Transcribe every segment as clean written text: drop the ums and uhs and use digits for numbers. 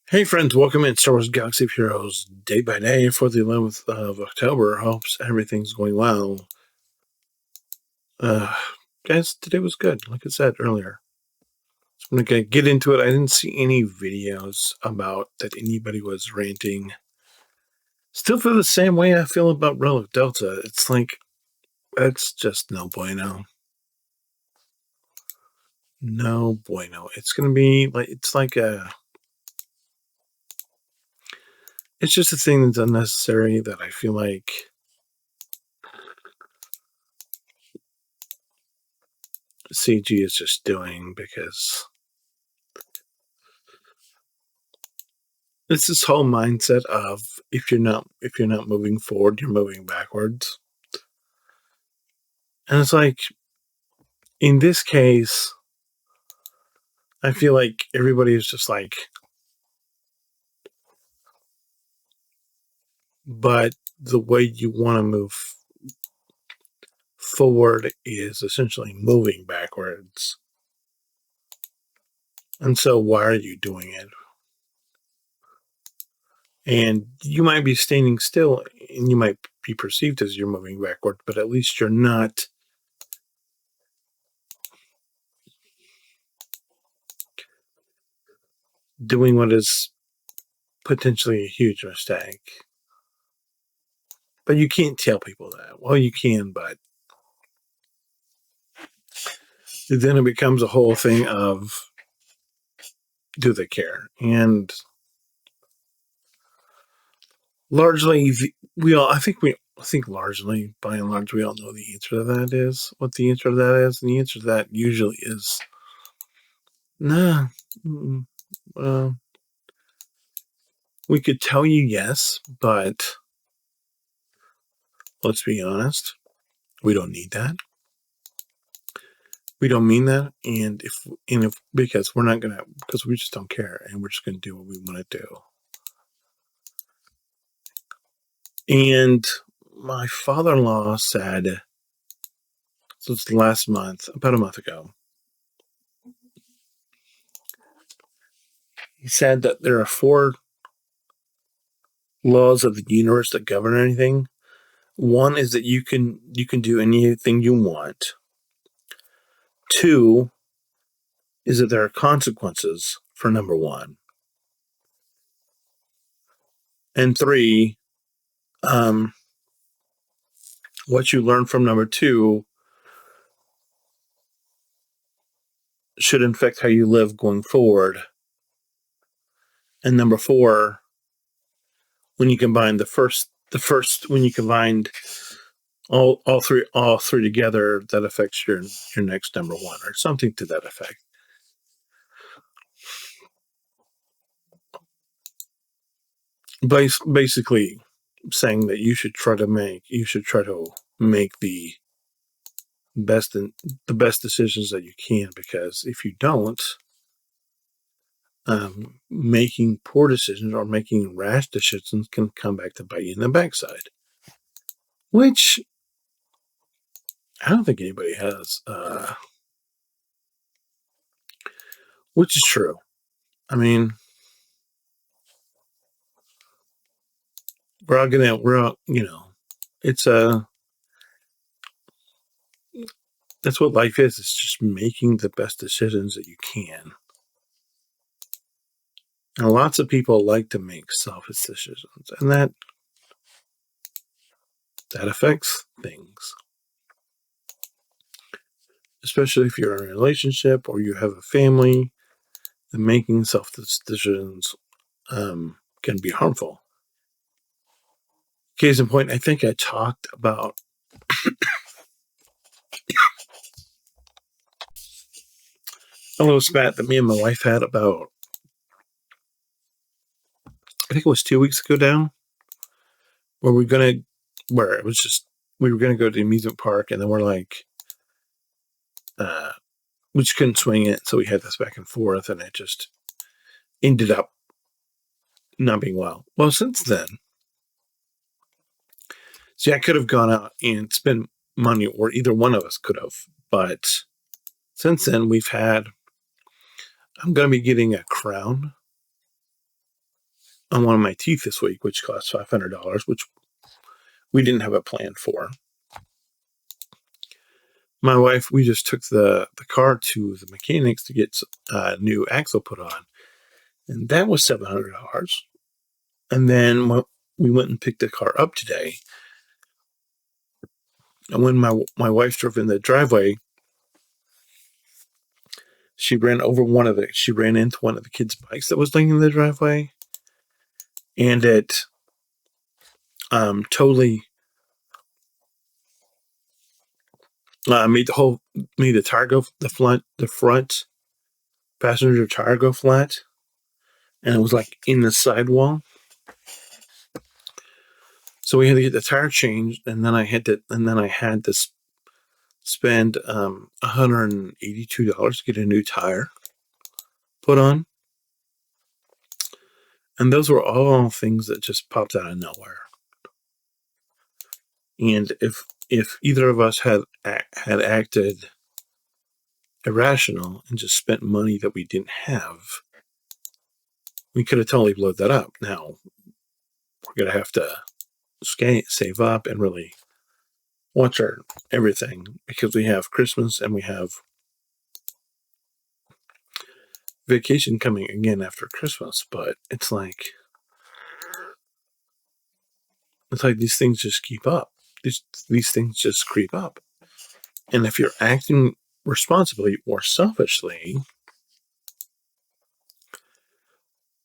Hey friends, welcome in Star Wars Galaxy of Heroes day by day for the 11th of October. Hopes everything's going well. Uh, Guys, today was good, like I said earlier. So I'm going to get into it. I didn't see any videos about that anybody was ranting. Still feel the same way I feel about Relic Delta. It's like, that's just no bueno. No bueno. It's going to be like, it's just a thing that's unnecessary that I feel like CG is just doing because it's this whole mindset of if you're not moving forward, you're moving backwards. And it's like in this case, I feel like everybody is just like, but the way you want to move forward is essentially moving backwards. And so why are you doing it? And you might be standing still and you might be perceived as you're moving backward, but at least you're not doing what is potentially a huge mistake. But you can't tell people that. Well, you can, but then it becomes a whole thing of do they care? And largely, I think largely, by and large, we all know the answer to that is what the answer to that is, and the answer to that usually is nah. Well, we could tell you yes, but let's be honest, we don't need that. We don't mean that, and if because we're not gonna because we just don't care, and we're just gonna do what we want to do. And my father-in-law said, so it's last month, about a month ago, he said that there are four laws of the universe that govern anything. One is that you can do anything you want. Two is that there are consequences for number one. And three, um, what you learn from number two should affect how you live going forward. And number four, when you combine when you combined all three together, that affects your next number one or something to that effect. Basically saying that you should try to make best the best decisions that you can, because if you don't, making poor decisions or making rash decisions can come back to bite you in the backside, which I don't think anybody has, which is true. I mean, it's that's what life is. It's just making the best decisions that you can. And lots of people like to make selfish decisions, and that affects things, especially if you're in a relationship or you have a family. Then making selfish decisions can be harmful. Case in point, I think I talked about a little spat that me and my wife had about, I think it was 2 weeks ago now, where where it was just, we were gonna go to the amusement park, and then we're like, we just couldn't swing it, so we had this back and forth, and it just ended up not being well. Well, since then, see, I could have gone out and spent money, or either one of us could have, but since then I'm going to be getting a crown on one of my teeth this week, which cost $500, which we didn't have a plan for. My wife, we just took the car to the mechanics to get a new axle put on, and that was $700. And then we went and picked the car up today, and when my wife drove in the driveway, she ran into one of the kids' bikes that was laying in the driveway, and it totally made the tire go, the front passenger tire go flat, and it was like in the sidewall. So we had to get the tire changed, and then I had to spend $182 to get a new tire put on. And those were all things that just popped out of nowhere. And if either of us had acted irrational and just spent money that we didn't have, we could have totally blown that up. Now we're gonna have to save up and really watch our everything, because we have Christmas and we have vacation coming again after Christmas. But it's like these things just keep up. These things just creep up. And if you're acting responsibly or selfishly,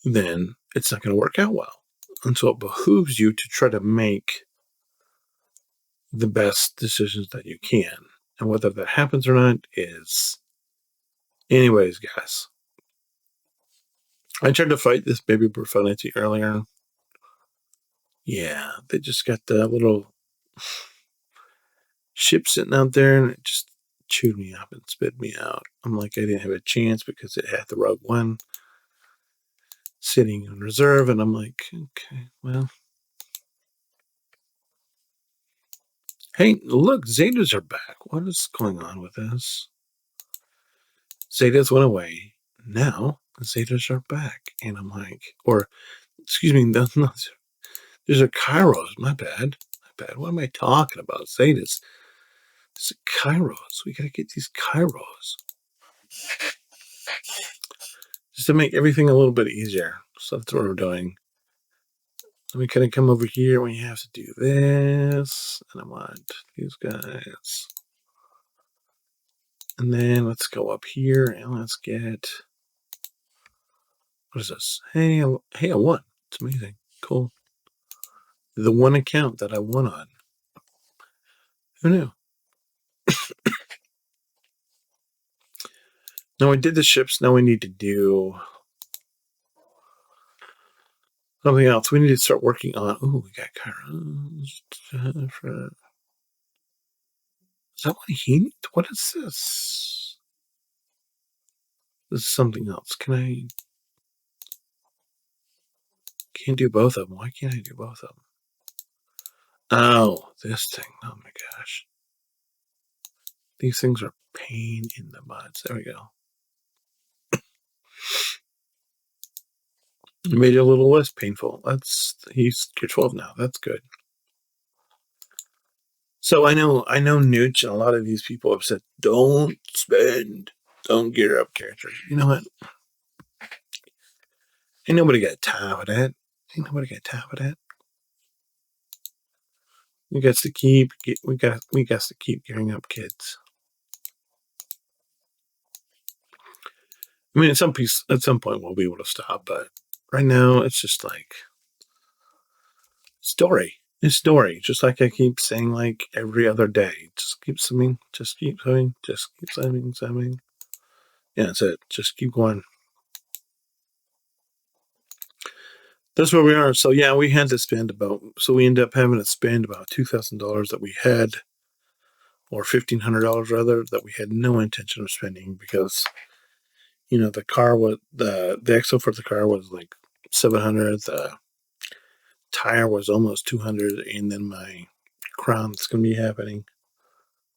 then it's not going to work out well. And so it behooves you to try to make the best decisions that you can. And whether that happens or not is anybody's guess. I tried to fight this baby profanity earlier. Yeah, they just got the little ship sitting out there, and it just chewed me up and spit me out. I'm like, I didn't have a chance because it had the Rogue One sitting in reserve, and I'm like, okay, well. Hey, look, Zetas are back. What is going on with this? Zetas went away. Now, Zetas are back. And I'm like, or, excuse me, no, these are Kairos. My bad. What am I talking about? Zetas. It's Kairos. We gotta get these Kairos. Just to make everything a little bit easier. So that's what we're doing. Let me kind of come over here when you have to do this. And I want these guys. And then let's go up here and let's get, what is this? Hey, I won. It's amazing. Cool. The one account that I won on. Who knew? Now I did the ships. Now we need to do something else. We need to start working on. Oh, we got Kairos. Is that what he needs? What is this? This is something else. Can't do both of them. Why can't I do both of them? Oh, this thing. Oh my gosh. These things are pain in the butts. There we go. Made it a little less painful. He's tier 12 now. That's good. So I know Nooch and a lot of these people have said, don't gear up characters. You know what? Ain't nobody got time for that. We got to keep gearing up kids. I mean, at some point we'll be able to stop, but right now it's just like story. It's story. Just like I keep saying, like every other day. Just keep swimming. Yeah, that's it. Just keep going. That's where we are. So yeah, we had to spend we ended up having to spend about $2,000 that we had, or $1,500 rather, that we had no intention of spending, because the car was the axle for the car was like $700, the tire was almost $200, and then my crown that's going to be happening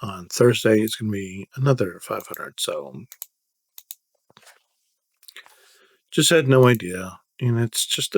on Thursday is going to be another $500. So just had no idea, and it's just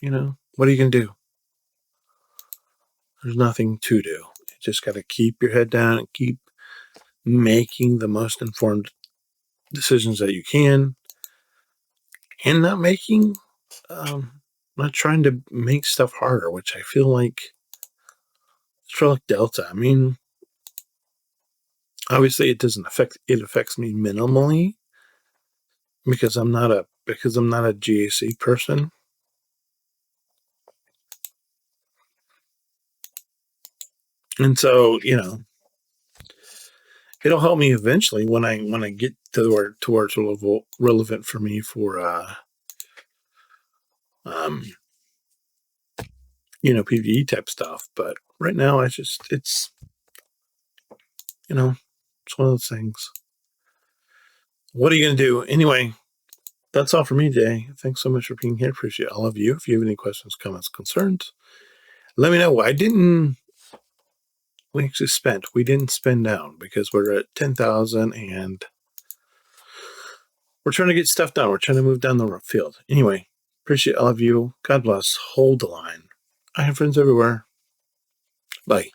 what are you going to do? There's nothing to do. You just got to keep your head down and keep making the most informed decisions that you can, and not trying to make stuff harder, which I feel like it's for like Delta. I mean, obviously it affects me minimally because I'm not a GAC person. And so, it'll help me eventually when I get to where it's relevant for me for um PVE type stuff. But right now it's one of those things. What are you gonna do? Anyway, that's all for me today. Thanks so much for being here. Appreciate all of you. If you have any questions, comments, concerns, let me know. We didn't spend down because we're at 10,000 and we're trying to get stuff done. We're trying to move down the field. Anyway, appreciate all of you. God bless. Hold the line. I have friends everywhere. Bye.